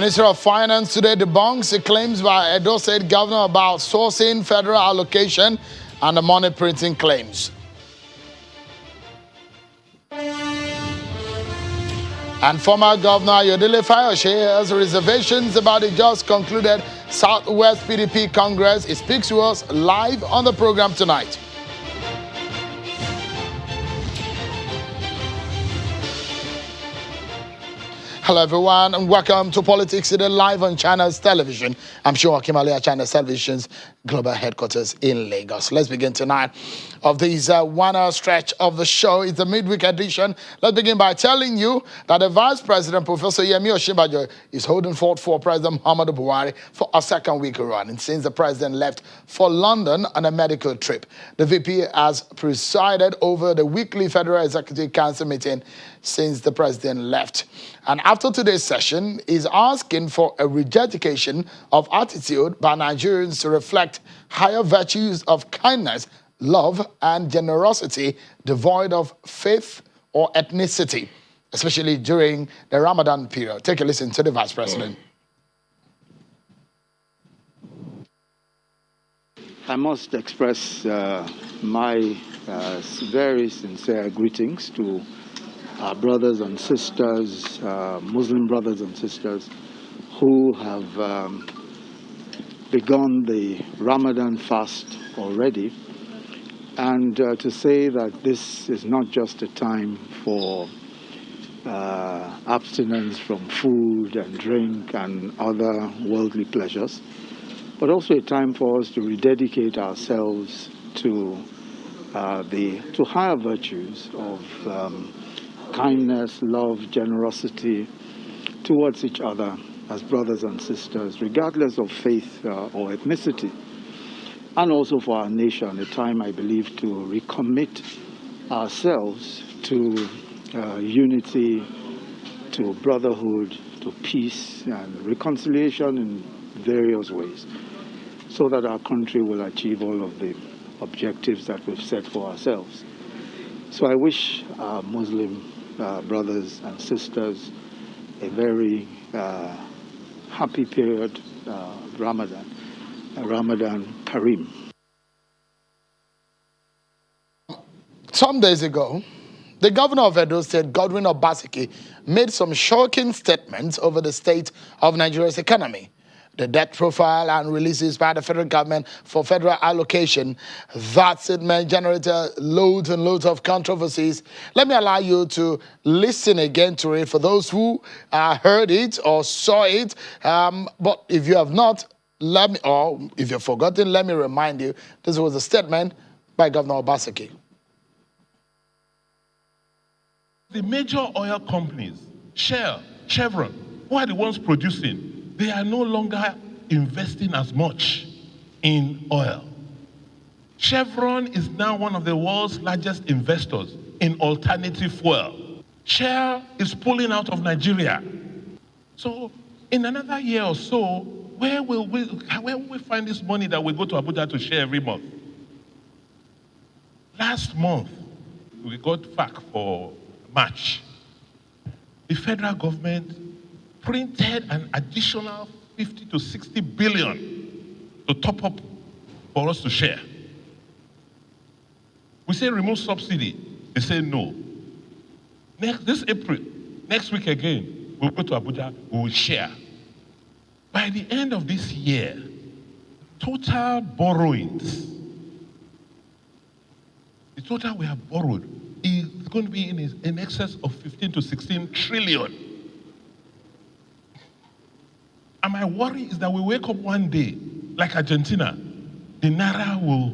Minister of Finance today debunks the claims by Edo State Governor about sourcing federal allocation and the money printing claims. And former Governor Ayodele Fayose has reservations about the just concluded Southwest PDP Congress. He speaks to us live on the program tonight. Hello everyone and welcome to Politics Today live on Channels Television. I'm sure Kimalia Channels Television's global headquarters in Lagos. Let's begin tonight of this 1 hour stretch of the show. It's the midweek edition. Let's begin by telling you that the Vice President, Professor Yemi Osinbajo, is holding forth for President Muhammadu Buhari for a second week run. And since the President left for London on a medical trip, the VP has presided over the weekly Federal Executive Council meeting since the President left. And after today's session, is asking for a rededication of attitude by Nigerians to reflect higher virtues of kindness, love, and generosity devoid of faith or ethnicity, especially during the Ramadan period. Take a listen to the Vice President. I must express my very sincere greetings to our brothers and sisters, Muslim brothers and sisters, who have begun the Ramadan fast already, and to say that this is not just a time for abstinence from food and drink and other worldly pleasures, but also a time for us to rededicate ourselves to higher virtues of kindness, love, generosity towards each other as brothers and sisters, regardless of faith or ethnicity. And also for our nation, a time, I believe, to recommit ourselves to unity, to brotherhood, to peace and reconciliation in various ways, so that our country will achieve all of the objectives that we've set for ourselves. So I wish our Muslim brothers and sisters a very happy period, Ramadan Kareem. Some days ago, the governor of Edo State, Godwin Obaseki, made some shocking statements over the state of Nigeria's economy, the debt profile and releases by the federal government for federal allocation. That statement generated loads and loads of controversies. Let me allow you to listen again to it for those who heard it or saw it. But if you have not, or if you've forgotten, let me remind you, this was a statement by Governor Obaseki. The major oil companies, Shell, Chevron, who are the ones producing, they are no longer investing as much in oil. Chevron is now one of the world's largest investors in alternative fuel. Shell is pulling out of Nigeria. So in another year or so, where will we find this money that we go to Abuja to share every month? Last month, we got FAC for March. The federal government printed an additional 50 to 60 billion to top up for us to share. We say remove subsidy. They say no. This April, next week again, we'll go to Abuja, we will share. By the end of this year, total borrowings, the total we have borrowed is going to be in excess of 15 to 16 trillion. And my worry is that we wake up one day, like Argentina, the Naira will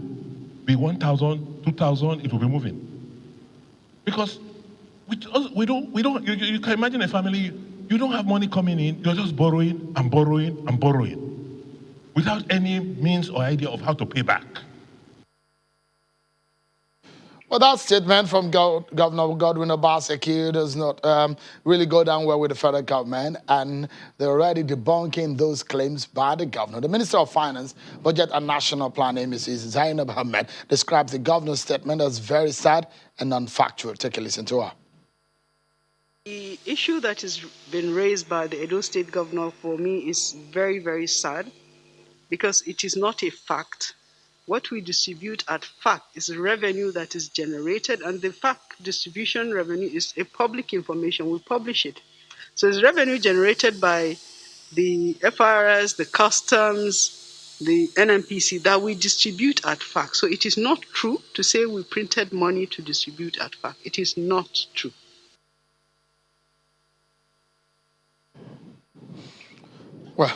be 1,000, 2,000, it will be moving. Because we don't, you can imagine a family, you don't have money coming in, you're just borrowing and borrowing and borrowing without any means or idea of how to pay back. Well, that statement from Governor Godwin Obaseki does not really go down well with the federal government, and they're already debunking those claims by the governor. The Minister of Finance, Budget and National Planning, Mrs. Zainab Ahmed, describes the governor's statement as very sad and unfactual. Take a listen to her. The issue that has been raised by the Edo State governor for me is very, very sad because it is not a fact. What we distribute at fact is revenue that is generated, and the fact distribution revenue is a public information. We publish it. So it's revenue generated by the FRS, the customs, the NMPC that we distribute at fact. So it is not true to say we printed money to distribute at fact. It is not true. Well,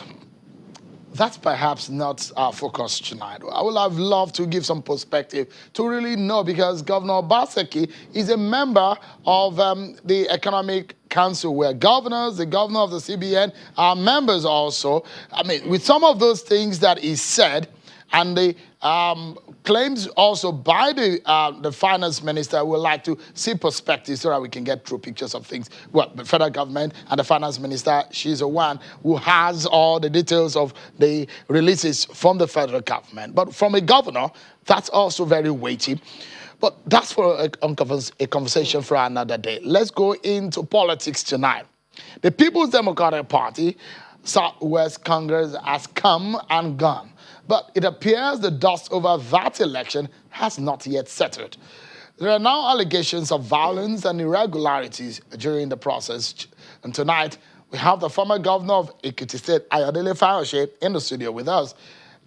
that's perhaps not our focus tonight. I would have loved to give some perspective to really know, because Governor Obaseki is a member of the Economic Council, where governors, the governor of the CBN, are members also. I mean, with some of those things that he said, and the claims also by the finance minister, would like to see perspective so that we can get true pictures of things. Well, the federal government and the finance minister, she's the one who has all the details of the releases from the federal government. But from a governor, that's also very weighty. But that's for a conversation for another day. Let's go into politics tonight. The People's Democratic Party, Southwest Congress, has come and gone. But it appears the dust over that election has not yet settled. There are now allegations of violence and irregularities during the process. And tonight, we have the former governor of Ekiti State, Ayodele Fayose, in the studio with us.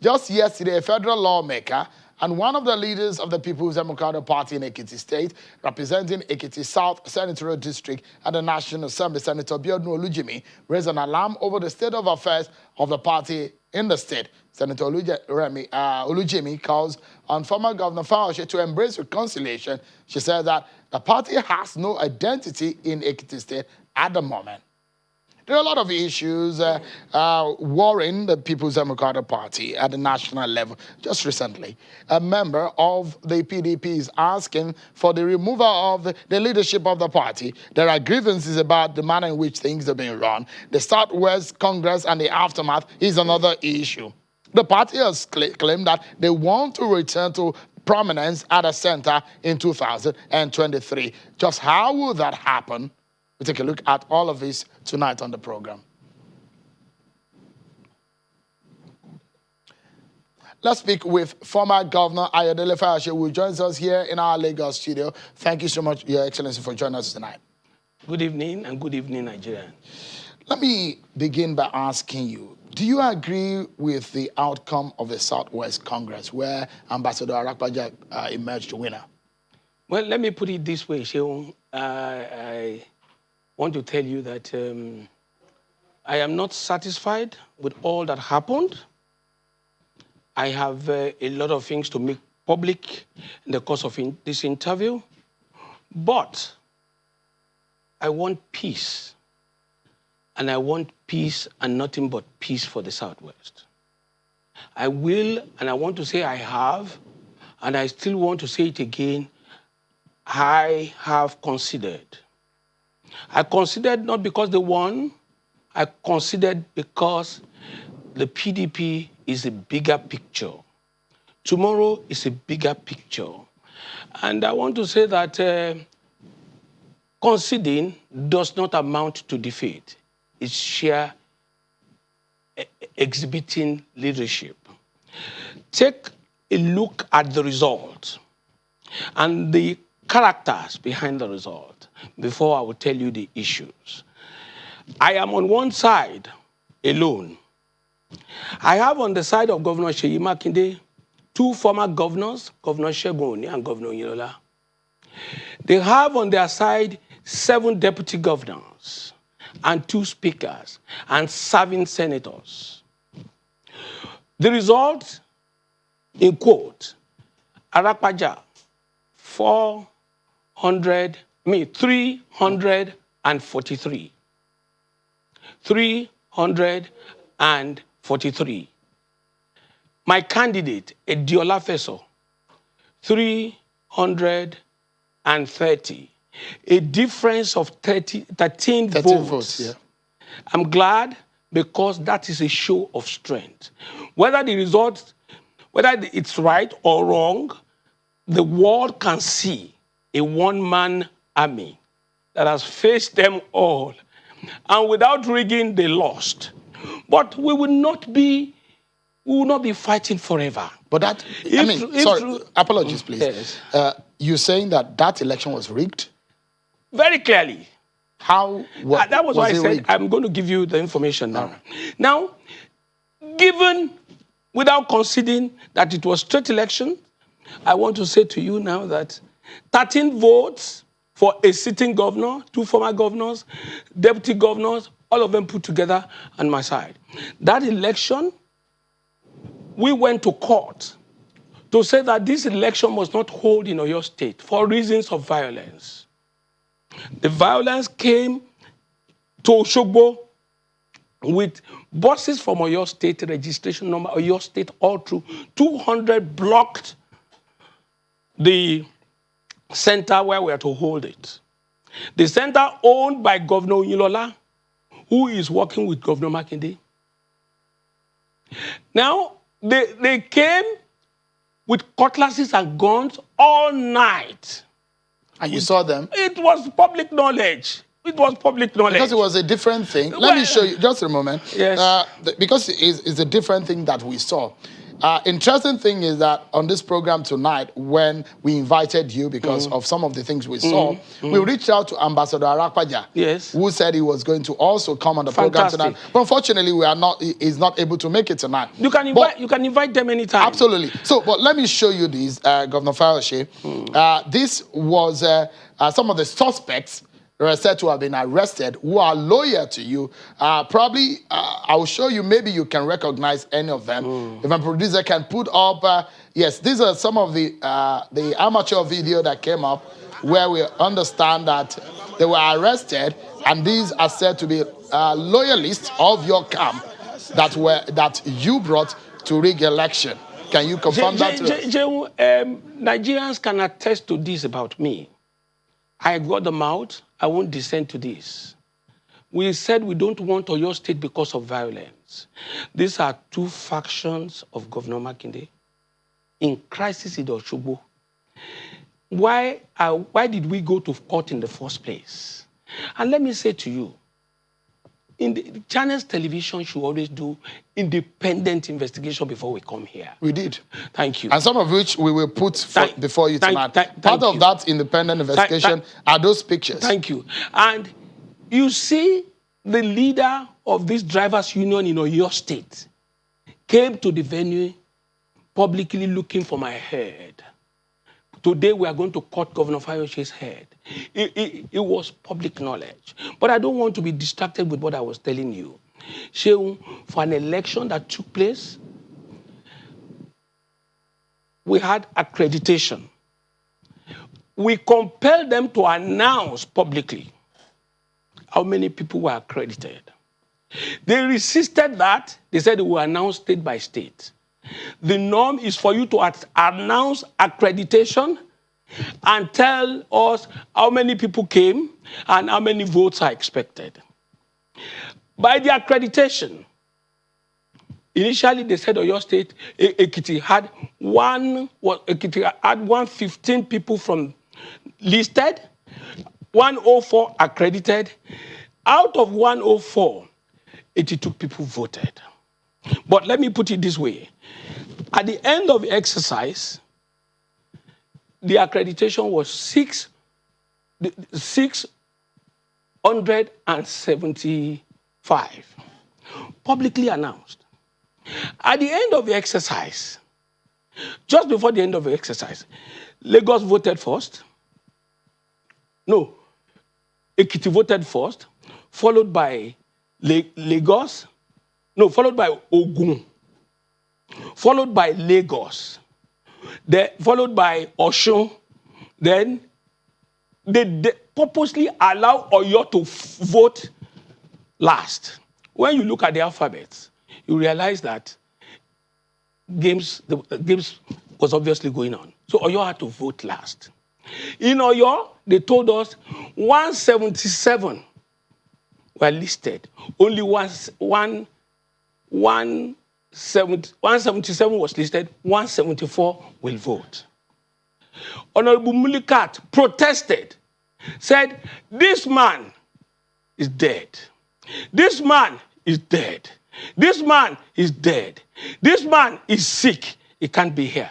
Just yesterday, a federal lawmaker and one of the leaders of the People's Democratic Party in Ekiti State, representing Ekiti South Senatorial District at the National Assembly, Senator Biodun Olujimi, raised an alarm over the state of affairs of the party in the state. Senator Olujimi calls on former Governor Fayose to embrace reconciliation. She said that the party has no identity in Ekiti State at the moment. There are a lot of issues worrying the People's Democratic Party at the national level. Just recently, a member of the PDP is asking for the removal of the leadership of the party. There are grievances about the manner in which things are being run. The Southwest Congress and the aftermath is another issue. The party has claimed that they want to return to prominence at the center in 2023. Just how will that happen? We'll take a look at all of this tonight on the program. Let's speak with former Governor Ayodele Fayose, who joins us here in our Lagos studio. Thank you so much, Your Excellency, for joining us tonight. Good evening, and good evening, Nigeria. Let me begin by asking you, do you agree with the outcome of the Southwest Congress, where Ambassador Arakpaja emerged winner? Well, let me put it this way, Sheung. I want to tell you that I am not satisfied with all that happened. I have a lot of things to make public in the course of this interview, but I want peace, and I want peace and nothing but peace for the Southwest. I will, and I want to say I have, and I still want to say it again, I have considered. I considered not because they won, I considered because the PDP is a bigger picture. Tomorrow is a bigger picture. And I want to say that conceding does not amount to defeat. It's sheer exhibiting leadership. Take a look at the result and the characters behind the result before I will tell you the issues. I am on one side alone. I have on the side of Governor Seyi Makinde two former governors, Governor Segun Oni and Governor Oyinlola. They have on their side 7 deputy governors and 2 speakers and 7 senators. The result, in quote, Arakpaja, 343. 343. My candidate, Ediola Feso, 330. A difference of 13 votes. Yeah. I'm glad because that is a show of strength. Whether the result, whether it's right or wrong, the world can see a one-man army that has faced them all. And without rigging, they lost. But we will not be fighting forever. But that, apologies, please. Yes. You're saying that election was rigged? Very clearly. How that was why I said rigged? I'm going to give you the information now. Now, given, without conceding that it was straight election, I want to say to you now that 13 votes for a sitting governor, 2 former governors, deputy governors, all of them put together on my side. That election, we went to court to say that this election must not hold in Oyo State for reasons of violence. The violence came to Osogbo with buses from Oyo State, registration number, Oyo State, all through. 200 blocked the center where we are to hold it. The center owned by Governor Oyinlola, who is working with Governor Makinde. Now, they came with cutlasses and guns all night. And you saw them? It was public knowledge. It was public knowledge. Because it was a different thing. Let me show you, just a moment. Yes. Because it's a different thing that we saw. Interesting thing is that on this program tonight, when we invited you because of some of the things we saw, we reached out to Ambassador Arakwaja, yes, who said he was going to also come on the program tonight. But unfortunately, he's not able to make it tonight. You can invite them anytime. Absolutely. So, but let me show you this, Governor Fayose. This was some of the suspects are said to have been arrested who are loyal to you. Probably, I will show you, maybe you can recognize any of them. If my producer can put up, yes, these are some of the amateur video that came up where we understand that they were arrested, and these are said to be loyalists of your camp that you brought to rig election. Can you confirm that? Nigerians can attest to this about me. I got them out. I won't descend to this. We said we don't want Oyo State because of violence. These are 2 factions of Governor Makinde in crisis in Osogbo. Why did we go to court in the first place? And let me say to you, in the channels television should always do independent investigation before we come here. We did. Thank you. And some of which we will put before you tonight. Part of that independent investigation are those pictures. Thank you. And you see the leader of this drivers union in Oyo State came to the venue publicly looking for my head. Today we are going to cut Governor Fayose's head. It was public knowledge. But I don't want to be distracted with what I was telling you. Sheung, for an election that took place, we had accreditation. We compelled them to announce publicly how many people were accredited. They resisted that. They said they will announce state by state. The norm is for you to announce accreditation and tell us how many people came and how many votes are expected. By the accreditation, initially they said Oyo State, Ekiti had 115 people from listed, 104 accredited. Out of 104, 82 people voted. But let me put it this way. At the end of the exercise, the accreditation was 675, publicly announced. At the end of the exercise, just before the end of the exercise, Lagos voted first. No, Ekiti voted first, followed by Lagos. No, followed by Ogun, followed by Lagos, then followed by Osun. Then they purposely allow Oyo to vote last. When you look at the alphabet, you realize that the games was obviously going on. So Oyo had to vote last. In Oyo, they told us 177 were listed. Only 177 was listed, 174 will vote. Honorable Mulikat protested said, this man is dead. This man is dead. This man is dead. This man is sick. He can't be here.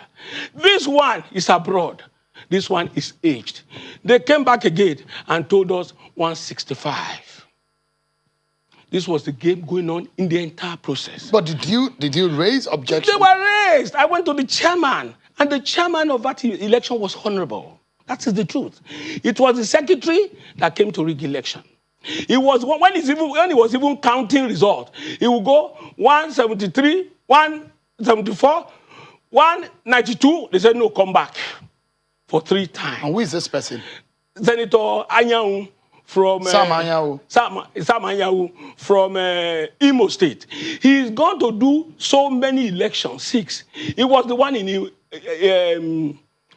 This one is abroad. This one is aged. They came back again and told us 165. This was the game going on in the entire process. But did you raise objections? They were raised. I went to the chairman, and the chairman of that election was honorable. That is the truth. It was the secretary that came to rig election. It was when he was even counting results. He would go 173, 174, 192. They said no, come back for 3 times. And who is this person? Senator Anyanwu from Sam Anyanwu. Sam Anyanwu from Imo State. He's going to do so many elections, 6. He was the one in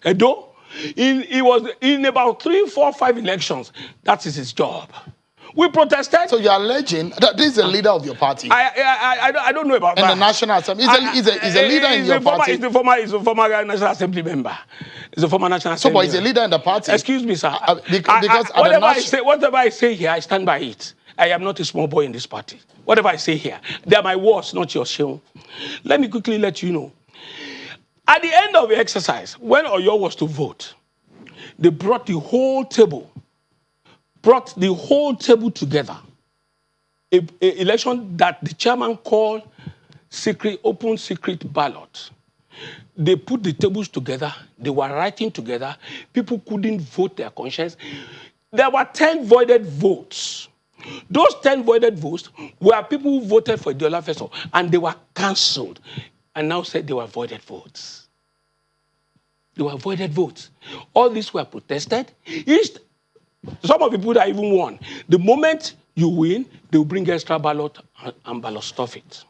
Edo. He was in about 3, 4, 5 elections. That is his job. We protested. So you're alleging that this is a leader of your party. I don't know about that. In the National Assembly. He's a leader in your party. He's the former National Assembly member. He's a former National Assembly. So, but he's a leader in the party. Excuse me, sir. Because whatever I say here, I stand by it. I am not a small boy in this party. Whatever I say here, they are my words, not your show. Let me quickly let you know. At the end of the exercise, when Oyo was to vote, they brought the whole table together. An election that the chairman called open secret ballot. They put the tables together. They were writing together. People couldn't vote their conscience. There were 10 voided votes. Those 10 voided votes were people who voted for Ayodele first, and they were cancelled and now said they were voided votes. They were voided votes. All these were protested. Some of the people that even won. The moment you win, they will bring extra ballot and ballot stuff it.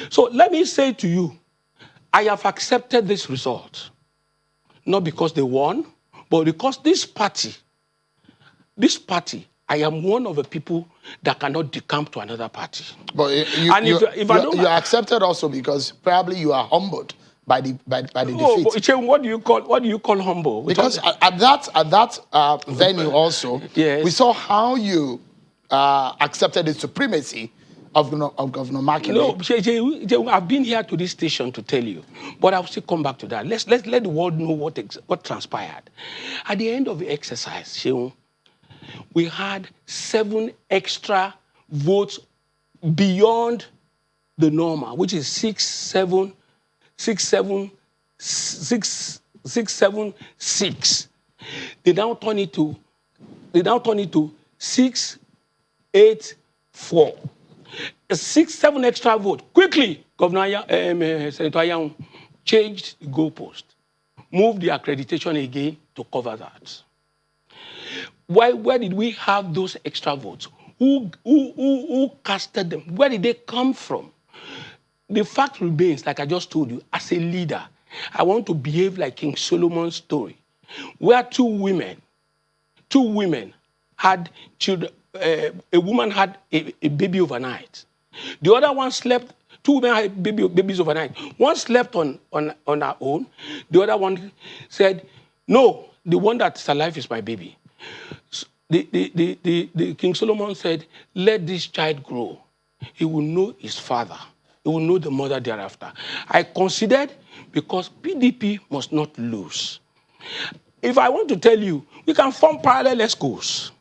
So let me say to you, I have accepted this result. Not because they won, but because this party, I am one of the people that cannot decamp to another party. But you accepted also because probably you are humbled by the defeat. What do you call humble? Because at that venue also, yes, we saw how you accepted the supremacy of Governor Makinde. No, I've been here to this station to tell you, but I'll still come back to that. Let's let the world know what transpired. At the end of the exercise, Sheung, we had 7 extra votes beyond the normal, which is 6, 6. They now turn it to 6, 8, 4. 6, 7 extra votes. Quickly, Senator Ayodele changed the goalpost, moved the accreditation again to cover that. Where did we have those extra votes? Who casted them? Where did they come from? The fact remains, like I just told you, as a leader, I want to behave like King Solomon's story, where 2 women had children. A woman had a baby overnight. The other one slept. 2 women had babies overnight. One slept on her own. The other one said, "No, the one that's alive is my baby." The King Solomon said, "Let this child grow. He will know his father. He will know the mother thereafter." I considered, because PDP must not lose. If I want to tell you, we can form parallel schools.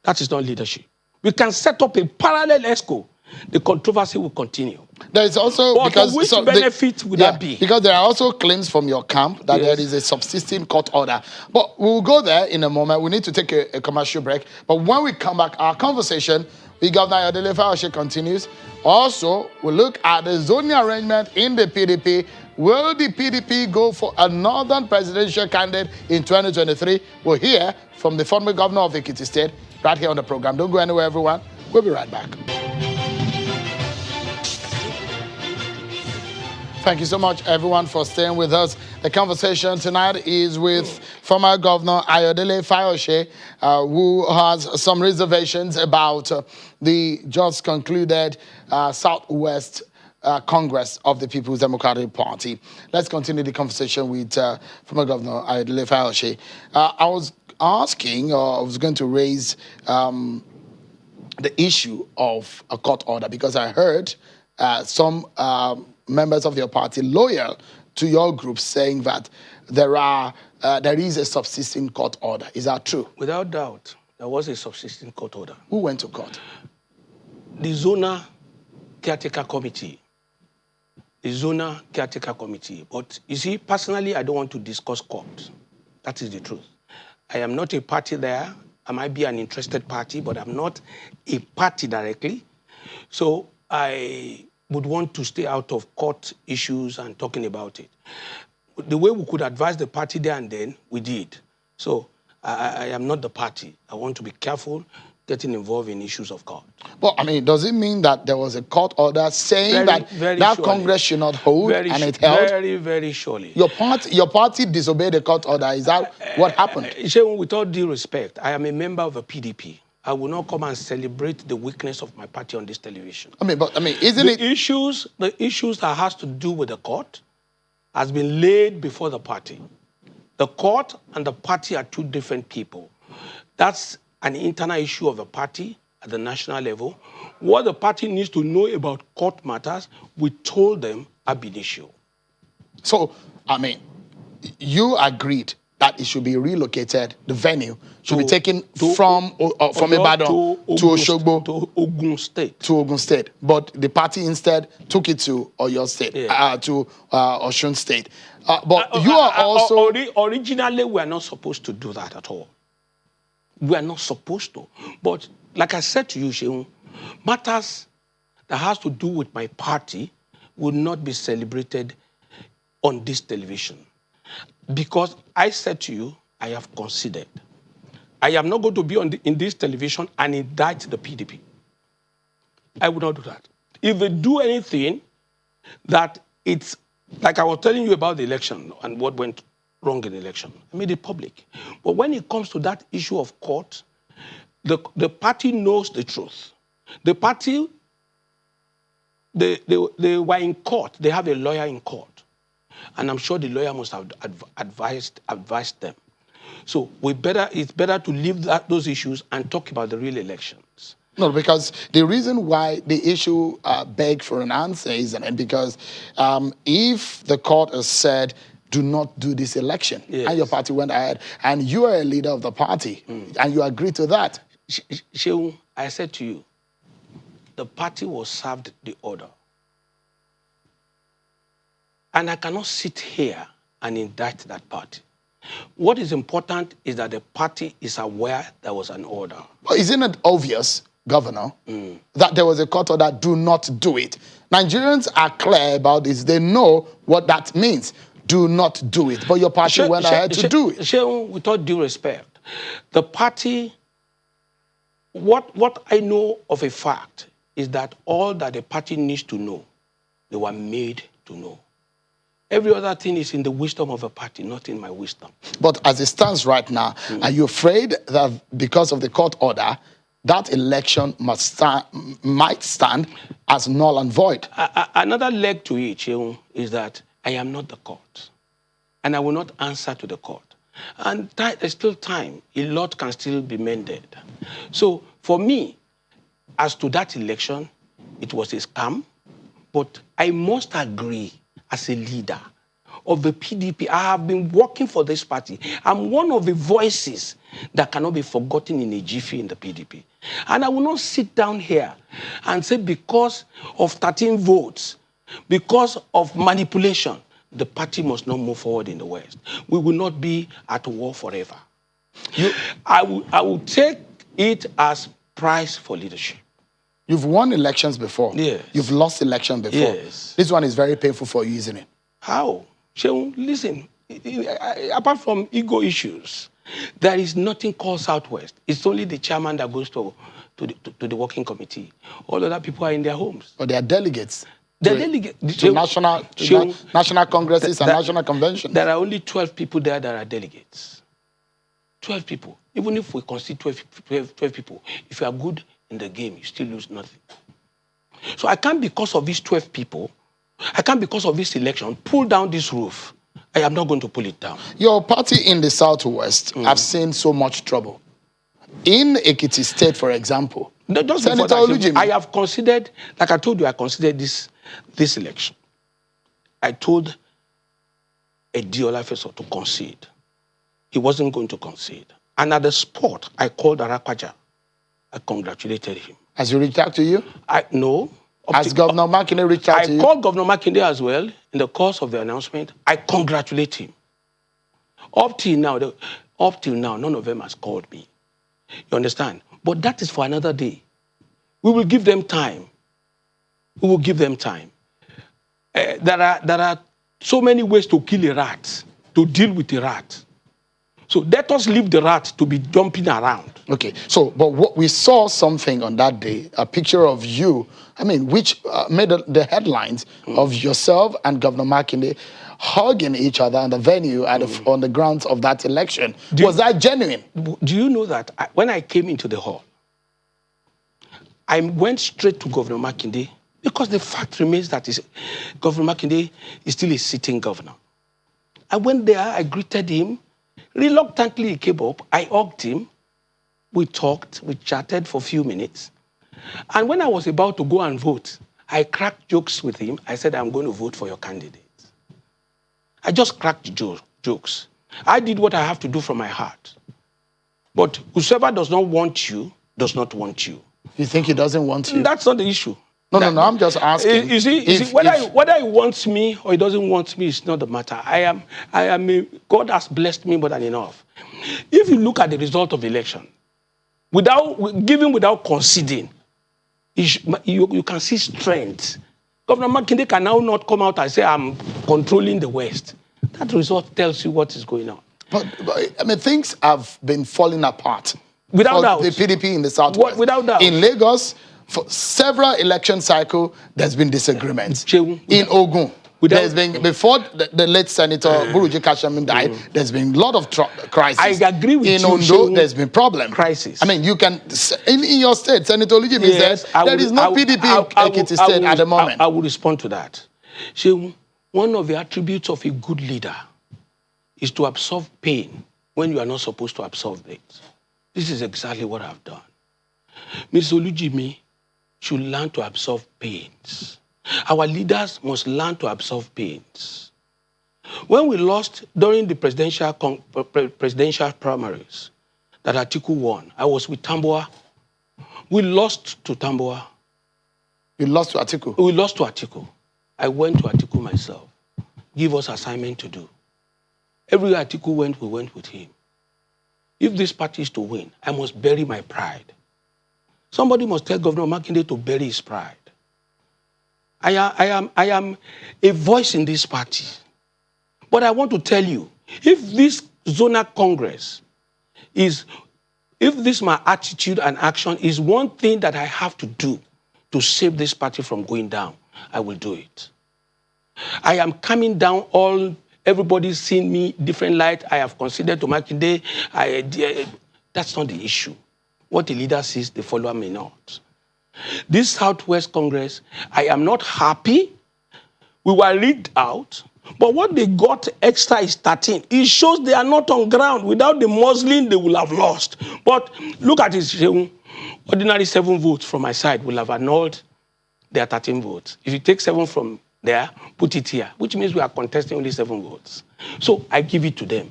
That is not leadership. We can set up a parallel ESCO. The controversy will continue. There is also, but because for which benefit would that be? Because there are also claims from your camp that Yes. there is a subsisting court order. But we'll go there in a moment. We need to take a commercial break. But when we come back, our conversation with Governor Ayodele Fayose continues. Also, we'll look at the zoning arrangement in the PDP. Will the PDP go for a northern presidential candidate in 2023? We'll hear from the former governor of Ekiti State right here on the program. Don't go anywhere, everyone. We'll be right back. Thank you so much, everyone, for staying with us. The conversation tonight is with former Governor Ayodele Fayose, who has some reservations about the just concluded Southwest Congress of the People's Democratic Party. Let's continue the conversation with former Governor Ayodele Fayose. I was asking, or I was going to raise the issue of a court order, because I heard some members of your party loyal to your group saying that there is a subsisting court order. Is that true? Without doubt, there was a subsisting court order. Who went to court? The Zonal Caretaker Committee. The Zonal Caretaker Committee. But you see, personally, I don't want to discuss court. That is the truth. I am not a party there. I might be an interested party, but I'm not a party directly. So I would want to stay out of court issues and talking about it. The way we could advise the party there and then, we did. So I am not the party. I want to be careful getting involved in issues of court. But, I mean, does it mean that there was a court order saying that surely. Congress should not hold and it held? Very, very surely. Your party disobeyed the court order. Is that what happened? With all due respect, I am a member of the PDP. I will not come and celebrate the weakness of my party on this television. Isn't it? The issues that has to do with the court has been laid before the party. The court and the party are two different people. That's an internal issue of the party at the national level. What the party needs to know about court matters, we told them ab initio. So, you agreed that it should be relocated, the venue should be taken from Ibadan to Oshogbo. To Ogun State. To Ogun State. But the party instead took it to Oyo State, to Osun State. But you are also... Originally, we are not supposed to do that at all. We are not supposed to. But like I said to you, Sheung, matters that has to do with my party will not be celebrated on this television. Because I said to you, I have considered. I am not going to be in this television and indict the PDP. I would not do that. If they do anything that it's, like I was telling you about the election and what went wrong in the election, I made it public. But when it comes to that issue of court, the party knows the truth. The party, they were in court. They have a lawyer in court. And I'm sure the lawyer must have advised them. So it's better to leave those issues and talk about the real elections. No, because the reason why the issue begged for an answer is because if the court has said, do not do this election, and your party went ahead, and you are a leader of the party, and you agree to that. Sheung, I said to you, the party was served the order. And I cannot sit here and indict that party. What is important is that the party is aware there was an order. But isn't it obvious, Governor, that there was a court order, do not do it? Nigerians are clear about this. They know what that means. Do not do it. But your party went ahead to do it. Sheung, with all due respect, the party, what I know of a fact is that all that the party needs to know, they were made to know. Every other thing is in the wisdom of a party, not in my wisdom. But as it stands right now, are you afraid that because of the court order, that election might stand as null and void? Another leg to it, Sheung, is that I am not the court. And I will not answer to the court. And there's still time. A lot can still be mended. So for me, as to that election, it was a scam. But I must agree, as a leader of the PDP, I have been working for this party. I'm one of the voices that cannot be forgotten in a jiffy in the PDP. And I will not sit down here and say because of 13 votes, because of manipulation, the party must not move forward in the West. We will not be at war forever. I will take it as prize for leadership. You've won elections before. Yes. You've lost election before. Yes. This one is very painful for you, isn't it? How? Sheung, listen, apart from ego issues, there is nothing called Southwest. It's only the chairman that goes to the working committee. All other people are in their homes. But they are delegates. They're delegates. To national congresses and national conventions. There are only 12 people there that are delegates. 12 people. Even if we consider 12 people, if you are good in the game, you still lose nothing. So I can't, because of these 12 people, I can't, because of this election, pull down this roof. I am not going to pull it down. Your party in the Southwest have seen so much trouble. In Ekiti State, for example, No, just Senator before that, Olujimi, I have considered, like I told you, I considered this election. I told Ayodele Fayose to concede. He wasn't going to concede. And at the spot, I called Arakwaja. I congratulated him. has he reached out to you? No. Has Governor Makinde reached out to you? I called Governor Makinde as well in the course of the announcement. I congratulate him. Up till now, none of them has called me. You understand? But that is for another day. We will give them time. We will give them time. There are so many ways to kill a rat, to deal with a rat. So let us leave the rat to be jumping around. Okay, so, but what we saw something on that day, a picture of you, I mean, which made the headlines of yourself and Governor Makinde hugging each other in the venue at on the grounds of that election. Was that genuine? Do you know that when I came into the hall, I went straight to Governor Makinde, because the fact remains that Governor Makinde is still a sitting governor. I went there, I greeted him. Reluctantly, he came up. I hugged him. We talked, we chatted for a few minutes. And when I was about to go and vote, I cracked jokes with him. I said, I'm going to vote for your candidate. I just cracked jokes. I did what I have to do from my heart. But whoever does not want you, does not want you. You think he doesn't want you? That's not the issue. No, I'm just asking. You see, whether he wants me or he doesn't want me is not the matter. God has blessed me more than enough. If you look at the result of the election, without conceding, you can see strength. Governor Makinde can now not come out and say, I'm controlling the West. That result tells you what is going on. But I mean, things have been falling apart. Without doubt. The PDP in the Southwest. Without doubt. In Lagos, for several election cycles, there's been disagreements. In Ogun, there's been, before the late Senator Buruji Kashamin died, there's been a lot of crisis. I agree with you. In Ondo, there's been problem. Crisis. I mean, you can, in your state, Senator Olujimi said, there is no PDP in Ekiti State at the moment. I will respond to that. One of the attributes of a good leader is to absorb pain when you are not supposed to absorb it. This is exactly what I've done. Ms. Olujimi should learn to absorb pains. Our leaders must learn to absorb pains. When we lost during the presidential primaries that Atiku won, I was with Tamboa. We lost to Tamboa. You lost to Atiku? We lost to Atiku. I went to Atiku myself. Give us assignment to do. Everywhere Atiku went, we went with him. If this party is to win, I must bury my pride. Somebody must tell Governor Makinde to bury his pride. I am a voice in this party. But I want to tell you, if this zonal congress if this my attitude and action is one thing that I have to do to save this party from going down, I will do it. I am coming down everybody's seen me different light. I have considered to Makinde. That's not the issue. What the leader sees, the follower may not. This Southwest Congress, I am not happy. We were rigged out. But what they got extra is 13. It shows they are not on ground. Without the muslin, they will have lost. But look at it. Ordinary 7 votes from my side will have annulled their 13 votes. If you take 7 from there, put it here, which means we are contesting only 7 votes. So I give it to them.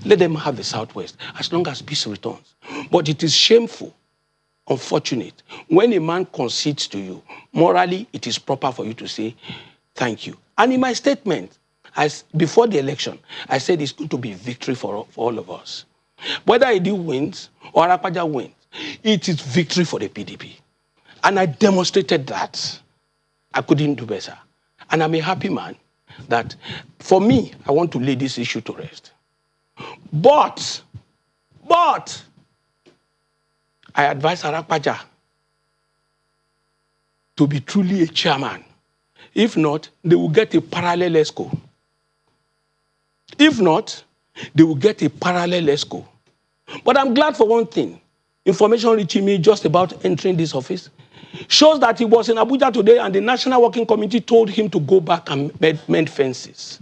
Let them have the Southwest, as long as peace returns. But it is shameful, unfortunate, when a man concedes to you. Morally, it is proper for you to say, thank you. And in my statement, before the election, I said it's going to be victory for all of us. Whether Edi wins or Arakwaja wins, it is victory for the PDP. And I demonstrated that. I couldn't do better. And I'm a happy man that, for me, I want to lay this issue to rest. But, I advise Arakwaja to be truly a chairman. If not, they will get a parallel ESCO. If not, they will get a parallel ESCO. But I'm glad for one thing. Information reaching me just about entering this office. shows that he was in Abuja today and the National Working Committee told him to go back and mend fences.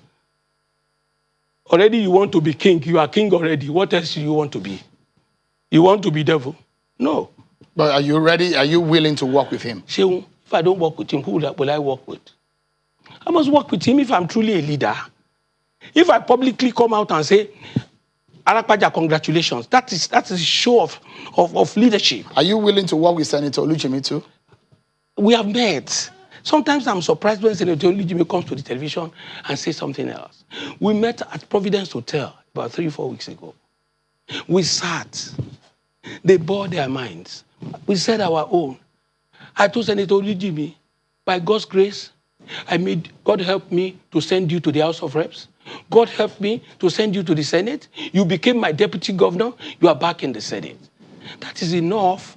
Already you want to be king. You are king already. What else do you want to be? You want to be devil? No. But are you ready? Are you willing to work with him? Shehu, if I don't work with him, who will I work with? I must work with him if I'm truly a leader. If I publicly come out and say, Arakpaja, congratulations, that is a show of leadership. Are you willing to work with Senator Oluchimi too? We have met. Sometimes I'm surprised when Senator Oluchimi comes to the television and says something else. We met at Providence Hotel about 3-4 weeks ago. We sat. They bore their minds. We said our own. I told Senator Oluchimi, by God's grace, God helped me to send you to the House of Reps. God helped me to send you to the Senate. You became my deputy governor. You are back in the Senate. That is enough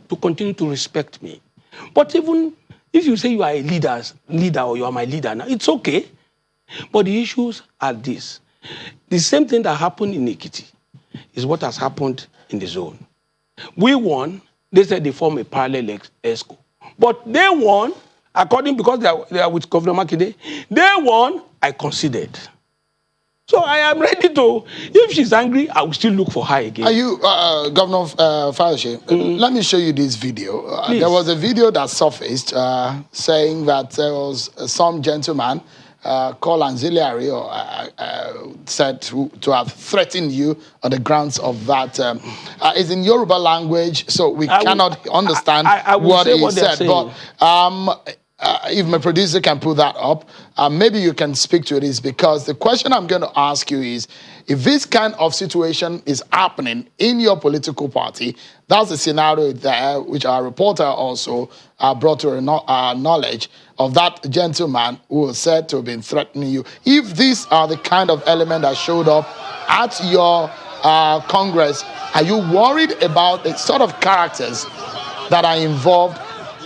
to continue to respect me. But even if you say you are a leader or you are my leader now, it's okay. But the issues are this. The same thing that happened in Ekiti is what has happened in the zone. We won. They said they form a parallel ESCO. But they won, because they are with Governor Makinde, they won, I conceded. So I am ready to, if she's angry, I will still look for her again. Are you, Governor Fayose, let me show you this video. There was a video that surfaced saying that there was some gentleman called Auxiliary or said to have threatened you on the grounds of that. It's in Yoruba language, so we cannot understand what he said. But if my producer can put that up, maybe you can speak to this, because the question I'm going to ask you is, if this kind of situation is happening in your political party, that's the scenario there, which our reporter also brought to our knowledge of that gentleman who was said to have been threatening you. If these are the kind of element that showed up at your Congress, are you worried about the sort of characters that are involved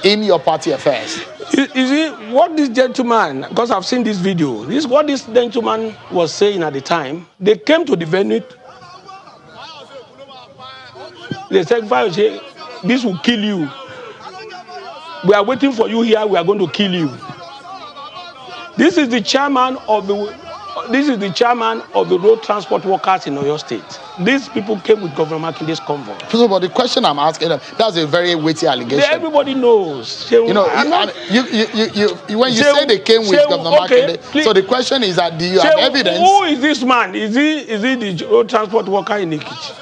in your party affairs? You see, what this gentleman, because I've seen this video, what this gentleman was saying at the time, they came to the venue. They said, Fayose, this will kill you. We are waiting for you here, we are going to kill you. This is the chairman of the road transport workers in Oyo State. These people came with Governor Makinde's convoy. So, but the question I'm asking them, that's a very weighty allegation. Everybody knows. You know, when you say they came with Governor Makinde, so the question is that, do you have evidence? Who is this man? Is he the road transport worker in Ekiti?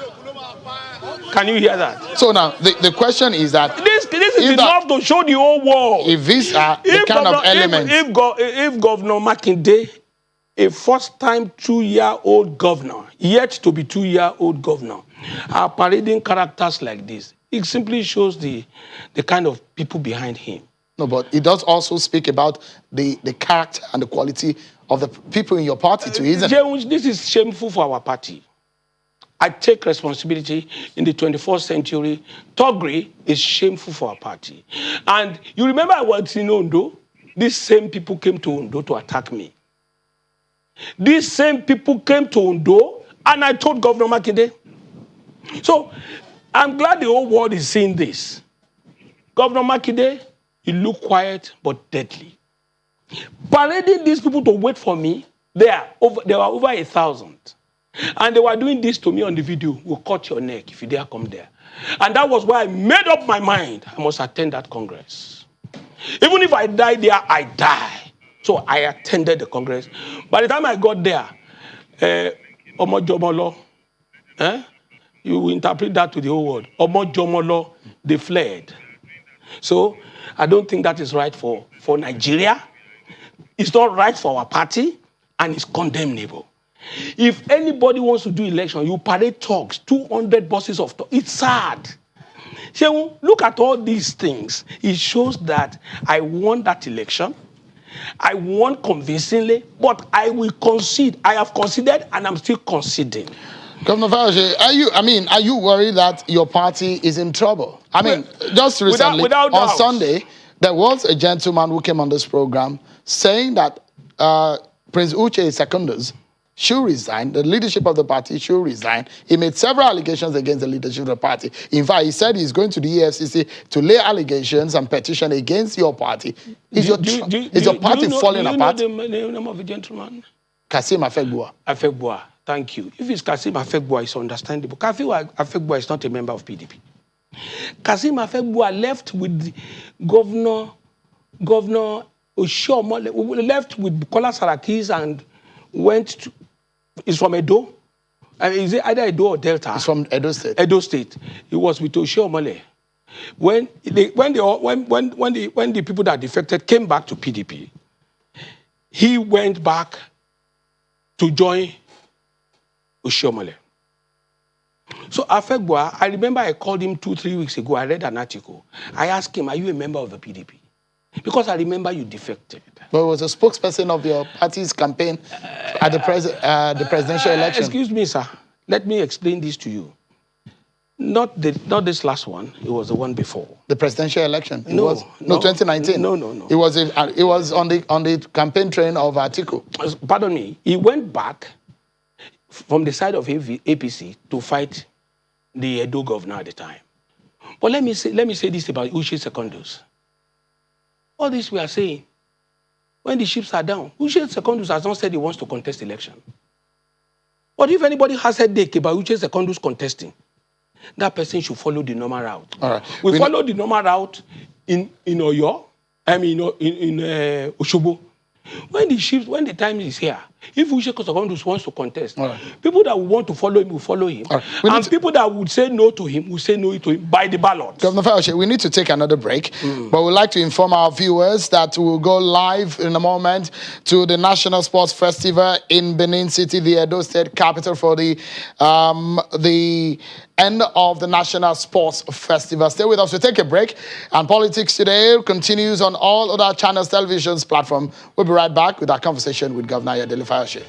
Can you hear that? So now, the question is that... This is enough to show the whole world. If these are the kind of elements... If Governor Makinde, a first-time 2-year-old governor, yet to be 2-year-old governor, are parading characters like this, it simply shows the kind of people behind him. No, but it does also speak about the character and the quality of the people in your party too, isn't it? This is shameful for our party. I take responsibility in the 21st century. Togri is shameful for our party. And you remember I was in Ondo? These same people came to Ondo to attack me. These same people came to Ondo, and I told Governor Makinde. So I'm glad the whole world is seeing this. Governor Makinde, you look quiet but deadly. Parading these people to wait for me, there were over 1,000. And they were doing this to me on the video. We'll cut your neck if you dare come there. And that was why I made up my mind. I must attend that Congress. Even if I die there, I die. So I attended the Congress. By the time I got there, Omo Jomolo, you interpret that to the whole world. Omo Jomolo, they fled. So I don't think that is right for Nigeria. It's not right for our party, and it's condemnable. If anybody wants to do election, you parade talks, 200 buses of talk. It's sad. So look at all these things. It shows that I won that election. I won convincingly, but I will concede. I have conceded, and I'm still conceding. Governor Fayose, are you worried that your party is in trouble? I mean, just recently, on Sunday, there was a gentleman who came on this program saying that Prince Uche Secondus should resign. The leadership of the party should resign. He made several allegations against the leadership of the party. In fact, he said he's going to the EFCC to lay allegations and petition against your party. Is your party falling apart? Do you know the name of the gentleman? Kasim Afegbua. Afegbua, thank you. If it's Kasim Afegbua, it's understandable. Kasim Afegbua is not a member of PDP. Kasim Afegbua left with Governor Oshiomhole, left with Bukola Sarakis and went to, is from Edo. Is it either Edo or Delta? It's from Edo State. Edo State. He was with Oshiomhole. When the people that defected came back to PDP, he went back to join Oshiomhole. So Afegbua, I remember I called him 2-3 weeks ago. I read an article. I asked him, are you a member of the PDP? Because I remember you defected. But he was a spokesperson of your party's campaign at the presidential election. Excuse me, sir. Let me explain this to you. Not this last one. It was the one before. The presidential election. No, 2019. No. It was on the campaign train of Atiku. Pardon me. He went back from the side of APC to fight the Edo governor at the time. But let me say this about Uche Secondus. All this we are saying, when the ships are down, Uche Secondus has not said he wants to contest election. But if anybody has a headache about Uche Secondus contesting, that person should follow the normal route. All right. We follow the normal route in Oyo, in Oshobo. When the time is here, if Uche Secondus wants to contest, right, people that want to follow him will follow him. Right. And people that would say no to him will say no to him by the ballot. Governor Fayose, we need to take another break, but we'd like to inform our viewers that we'll go live in a moment to the National Sports Festival in Benin City, the Edo State capital, for the end of the National Sports Festival. Stay with us. We'll take a break. And Politics Today continues on all other channels, televisions, platform. We'll be right back with our conversation with Governor Ayodele Fayose.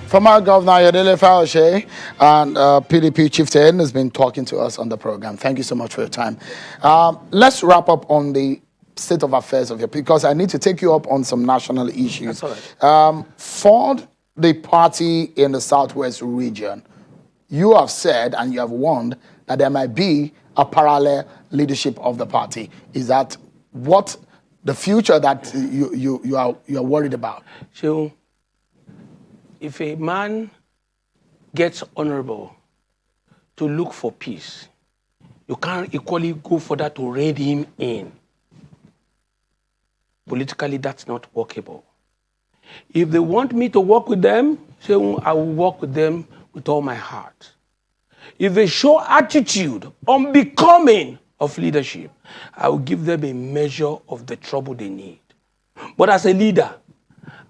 Former Governor Ayodele Fayose and PDP chieftain has been talking to us on the program. Thank you so much for your time. Let's wrap up on the state of affairs of your, because I need to take you up on some national issues. That's all right. For the party in the Southwest region, you have said and you have warned that there might be a parallel leadership of the party. Is that what the future that you are worried about? So, if a man gets honorable to look for peace, you can't equally go further to rein him in. Politically, that's not workable. If they want me to work with them, I will work with them with all my heart. If they show attitude unbecoming of leadership, I will give them a measure of the trouble they need. But as a leader,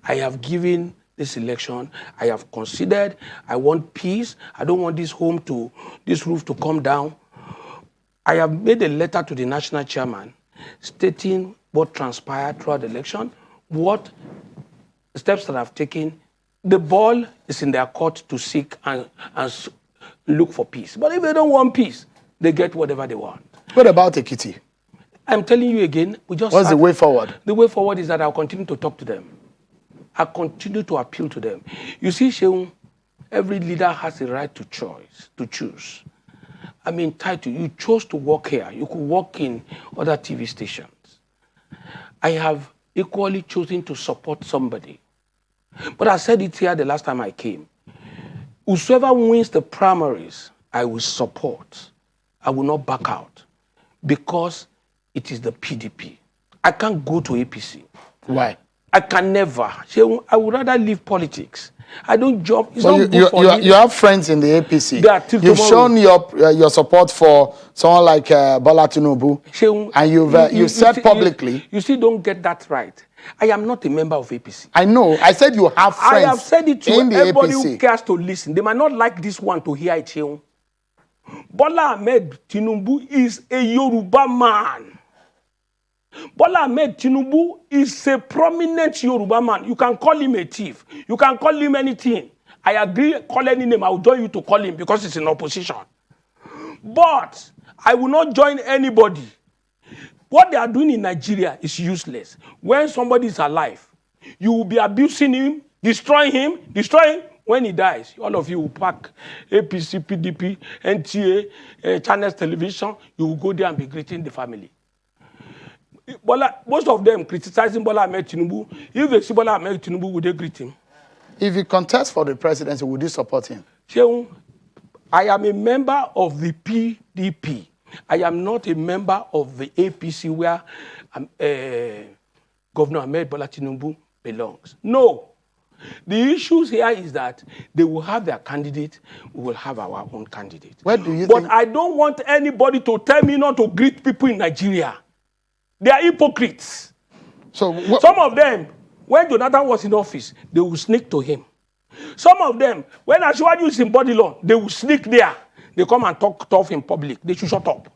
I have given this election, I have considered, I want peace. I don't want this roof to come down. I have made a letter to the national chairman stating what transpired throughout the election, what steps that I've taken. The ball is in their court to seek and look for peace. But if they don't want peace, they get whatever they want. What about Ekiti? I'm telling you again, what's the way forward? The way forward is that I'll continue to talk to them. I'll continue to appeal to them. You see, Sheung, every leader has the right to choose. I'm entitled. You chose to work here. You could work in other TV stations. I have equally chosen to support somebody. But I said it here the last time I came. Whosoever wins the primaries, I will support. I will not back out because it is the PDP. I can't go to APC. Why? I can never. I would rather leave politics. I don't job. It's well, not good for you have friends in the APC. You've tomorrow. shown your support for someone like Bola Tinubu, and you've said publicly. You still don't get that right. I am not a member of APC. I know. I said you have friends. I have said it to in the everybody APC. who cares to listen. They might not like this one to hear it. Bola Ahmed Tinubu is a Yoruba man. Bola Ahmed Tinubu is a prominent Yoruba man. You can call him a thief. You can call him anything. I agree, call any name. I will join you to call him because it's in opposition. But I will not join anybody What they are doing in Nigeria is useless. When somebody is alive, you will be abusing him, destroying him. When he dies, all of you will pack APC, PDP, NTA, Channels Television. You will go there and be greeting the family. Most of them criticizing Bola Ahmed Tinubu. If they see Bola Ahmed Tinubu, would they greet him? If he contests for the presidency, would you support him? Sheung, I am a member of the PDP. I am not a member of the APC where Governor Ahmed Bola Tinubu belongs. No. The issues here is that they will have their candidate, we will have our own candidate. Where do you but think... I don't want anybody to tell me not to greet people in Nigeria. They are hypocrites. So some of them, when Jonathan was in office, they will sneak to him. Some of them, when Asiwaju is in Bodilon, they will sneak there. They come and talk tough in public. They should shut up.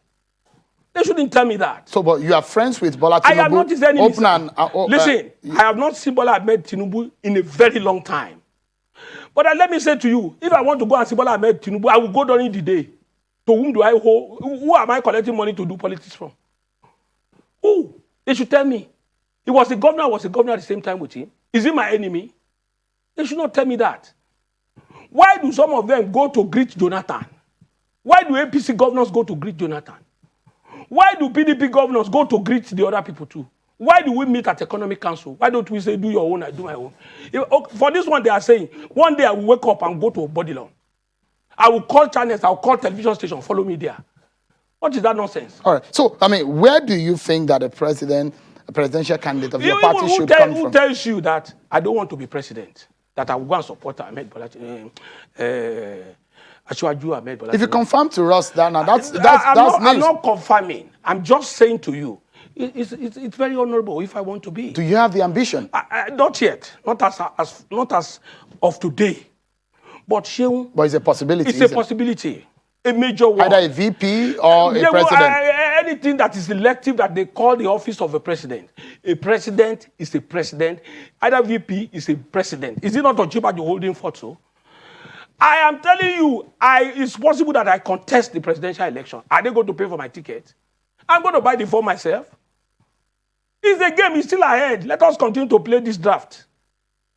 They shouldn't tell me that. So, but you are friends with Bola Tinubu? I have not seen any. Listen, I have not seen Bola Ahmed Tinubu in a very long time. But let me say to you, if I want to go and see Bola Ahmed Tinubu, I will go during the day. To whom do I owe? Who am I collecting money to do politics from? Who? They should tell me. He was a governor, I was a governor at the same time with him. Is he my enemy? They should not tell me that. Why do some of them go to greet Jonathan? Why do APC governors go to greet Jonathan? Why do PDP governors go to greet the other people too? Why do we meet at Economic Council? Why don't we say, do your own, I do my own? For this one, they are saying, one day I will wake up and go to Bodilon. I will call channels, I will call television station, follow me there. What is that nonsense? All right. So, I mean, where do you think that a presidential candidate of your party should come from? Who tells you that I don't want to be president? That I will go and support Ahmed Bola Asiwaju Ahmed Bola. If you confirm to us that now, that's news. I'm not confirming. I'm just saying to you, it's very honorable if I want to be. Do you have the ambition? Not yet. Not as of today. But Sheung, it's a possibility. It's a possibility. A major one. Either a VP or a president. Anything that is elective that they call the office of a president. A president is a president. Either VP is a president. Is it not Ojiba you're holding for so? I am telling you, it's possible that I contest the presidential election. Are they going to pay for my ticket? I'm going to buy the form myself. It's a game. It's still ahead. Let us continue to play this draft.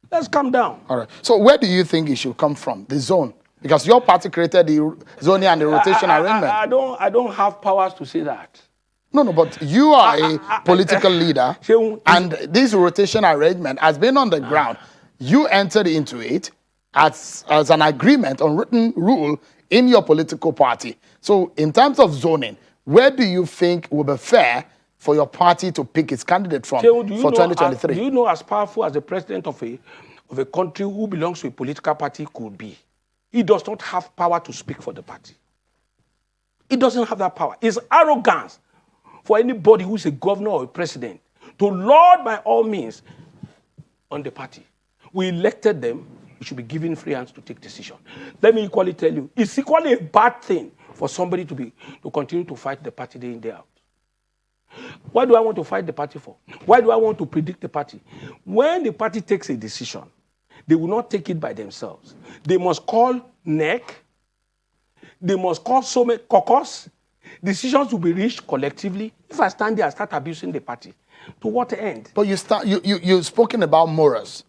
Let's calm down. All right. So where do you think it should come from? The zone? Because your party created the zoning and the rotation arrangement. I don't have powers to say that. No, but you are a political leader, and this rotation arrangement has been on the ground. You entered into it as an agreement on written rule in your political party. So in terms of zoning, where do you think will be fair for your party to pick its candidate from for 2023? Do you know as powerful as the president of a country who belongs to a political party could be? He does not have power to speak for the party. He doesn't have that power. It's arrogance for anybody who's a governor or a president to lord by all means on the party. We elected them. We should be given free hands to take decision. Let me equally tell you, it's equally a bad thing for somebody to continue to fight the party day in, day out. Why do I want to fight the party for? Why do I want to predict the party? When the party takes a decision, they will not take it by themselves. They must call NEC. They must call caucus. Decisions will be reached collectively. If I stand there and start abusing the party, to what end? But you've spoken about morals.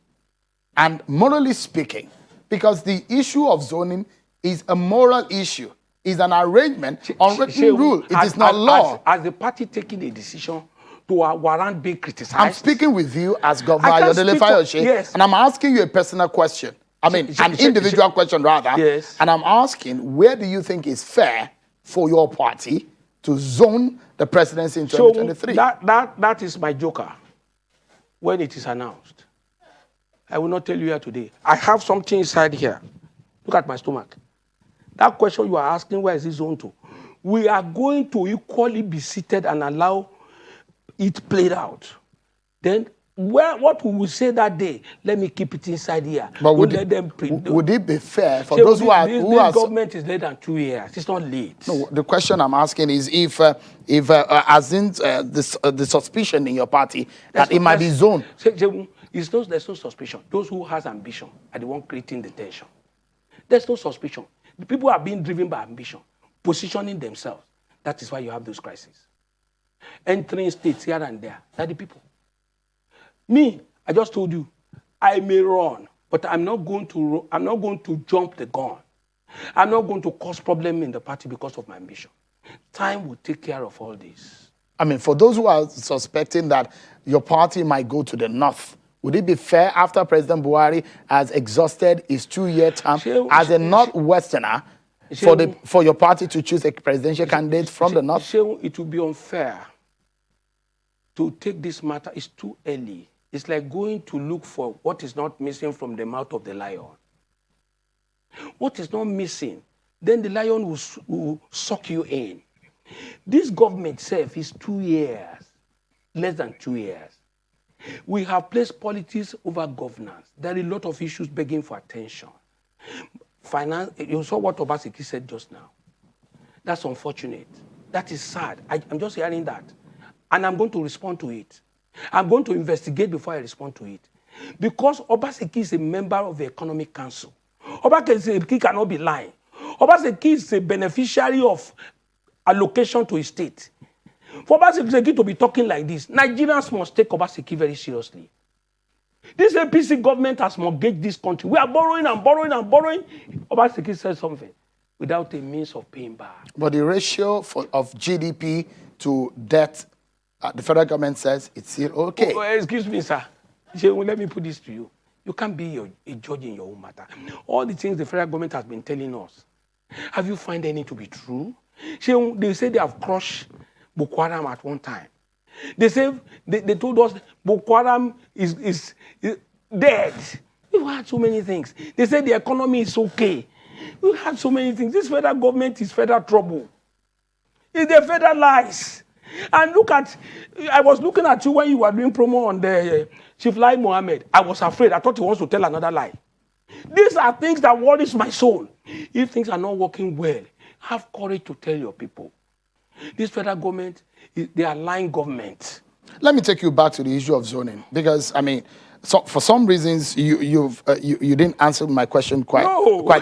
And morally speaking, because the issue of zoning is a moral issue, is an arrangement on written rule. It is not law. As the party taking a decision to warrant being criticized. I'm speaking with you as Governor Ayodele Fayose, yes. And I'm asking you a personal question. I mean, an individual question rather. Yes. And I'm asking, where do you think is fair for your party to zone the presidency in 2023? So that is my joker when it is announced. I will not tell you here today. I have something inside here. Look at my stomach. That question you are asking, where is it zoned to? We are going to equally be seated and allow it played out. Then what we will say that day, let me keep it inside here. But would it be fair for those this government is less than 2 years. It's not late. No, the question I'm asking is if as in the suspicion in your party that it might be zoned. There's no suspicion. Those who has ambition are the one creating the tension. There's no suspicion. The people are being driven by ambition, positioning themselves. That is why you have those crises. entering states here and there. They're the people. Me, I just told you, I may run, but I'm not going to jump the gun. I'm not going to cause problem in the party because of my ambition. Time will take care of all this. I mean, for those who are suspecting that your party might go to the north, would it be fair after President Buhari has exhausted his 2-year term as a Northwesterner for your party to choose a presidential candidate from the north? It would be unfair to take this matter. It's too early. It's like going to look for what is not missing from the mouth of the lion. What is not missing, then the lion will suck you in. This government itself is 2 years, less than 2 years. We have placed politics over governance. There are a lot of issues begging for attention. Finance, you saw what Obaseki said just now. That's unfortunate. That is sad. I'm just hearing that. And I'm going to respond to it. I'm going to investigate before I respond to it. Because Obaseki is a member of the Economic Council. Obaseki cannot be lying. Obaseki is a beneficiary of allocation to his state. For Obaseki to be talking like this, Nigerians must take Obaseki very seriously. This APC government has mortgaged this country. We are borrowing and borrowing and borrowing. Obaseki said something without a means of paying back. But the ratio of GDP to debt, the federal government says it's still okay. Excuse me, sir. Let me put this to you. You can't be a judge in your own matter. All the things the federal government has been telling us, have you found any to be true? They say they have crushed Boko Haram at one time. They say they told us Boko Haram is dead. We've had so many things. They say the economy is okay. We've had so many things. This federal government is federal trouble. It's the federal lies. And look at, I was looking at you when you were doing promo on the Chief Lai Mohammed. I was afraid. I thought he wants to tell another lie. These are things that worries my soul. If things are not working well, have courage to tell your people. This federal government, they are lying government. Let me take you back to the issue of zoning, because I mean, so for some reasons you didn't answer my question quite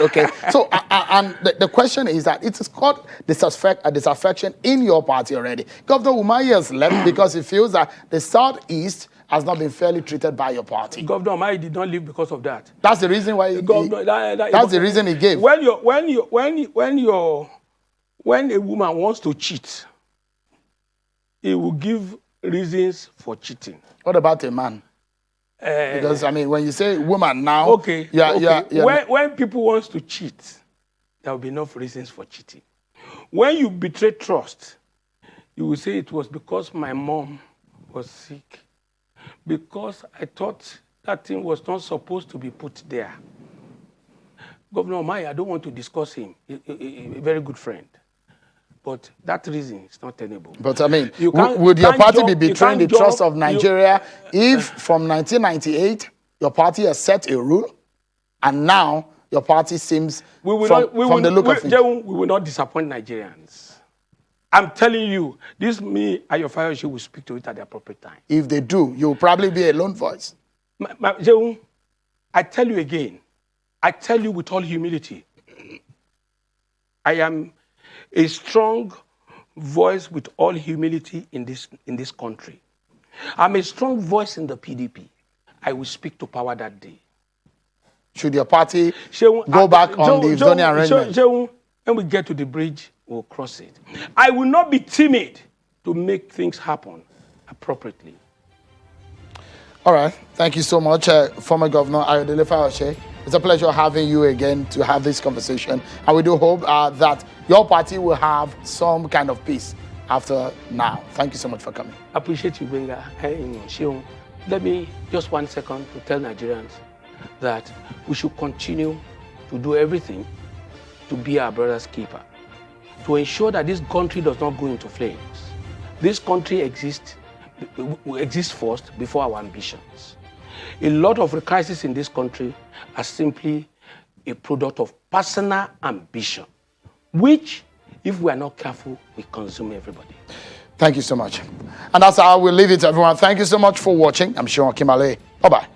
okay. So and the question is that it is called disaffection in your party already. Governor Umahi has left because he feels that the Southeast has not been fairly treated by your party. Governor Umahi did not leave because of that. That's the reason why. That's the reason he gave. When a woman wants to cheat, he will give reasons for cheating. What about a man? Because I mean, when you say woman now, when people want to cheat, there will be enough reasons for cheating. When you betray trust, you will say it was because my mom was sick, because I thought that thing was not supposed to be put there. Governor Umahi, I don't want to discuss him, a very good friend. But that reason is not tenable. But I mean, would your party be betraying the trust of Nigeria if from 1998 your party has set a rule and now your party seems from the look of it? We will not disappoint Nigerians. I'm telling you, this me and your Fayose will speak to it at the appropriate time. If they do, you'll probably be a lone voice. I tell you again, I tell you with all humility, I am a strong voice with all humility in this country. I'm a strong voice in the PDP. I will speak to power that day. Should your party go back on the zoning arrangement? When we get to the bridge, we'll cross it. I will not be timid to make things happen appropriately. All right. Thank you so much, former Governor Ayodele Fayose. It's a pleasure having you again to have this conversation. And we do hope that your party will have some kind of peace after now. Thank you so much for coming. I appreciate you, Benga. Let me, just 1 second, to tell Nigerians that we should continue to do everything to be our brother's keeper, to ensure that this country does not go into flames. This country exists first before our ambitions. A lot of the crises in this country are simply a product of personal ambition, which, if we are not careful, we consume everybody. Thank you so much. And that's how we'll leave it, everyone. Thank you so much for watching. I'm Sean Kimale. Bye-bye.